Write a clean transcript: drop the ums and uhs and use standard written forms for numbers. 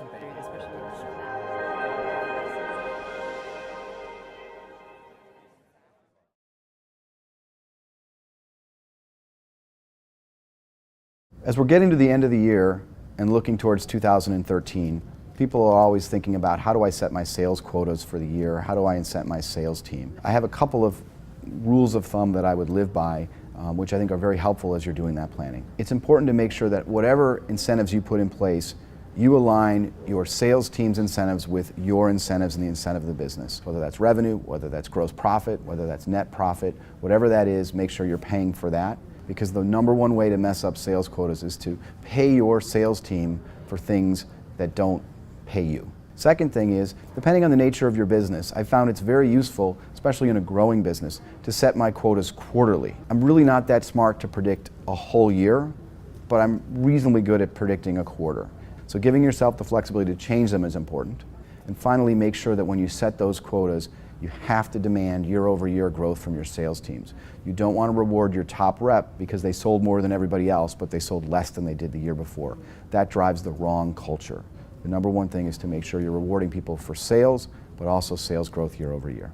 investment banking. especially given that. As we're getting to the end of the year and looking towards 2013, people are always thinking about how do I set my sales quotas for the year, how do I incent my sales team. I have a couple of rules of thumb that I would live by, which I think are very helpful as you're doing that planning. It's important to make sure that whatever incentives you put in place, you align your sales team's incentives with your incentives and the incentive of the business. Whether that's revenue, whether that's gross profit, whether that's net profit, whatever that is, make sure you're paying for that. Because the number one way to mess up sales quotas is to pay your sales team for things that don't pay you. Second thing is, depending on the nature of your business, I found it's very useful, especially in a growing business, to set my quotas quarterly. I'm really not that smart to predict a whole year, but I'm reasonably good at predicting a quarter. So giving yourself the flexibility to change them is important. And finally, make sure that when you set those quotas, you have to demand year-over-year growth from your sales teams. You don't want to reward your top rep because they sold more than everybody else, but they sold less than they did the year before. That drives the wrong culture. The number one thing is to make sure you're rewarding people for sales, but also sales growth year over year.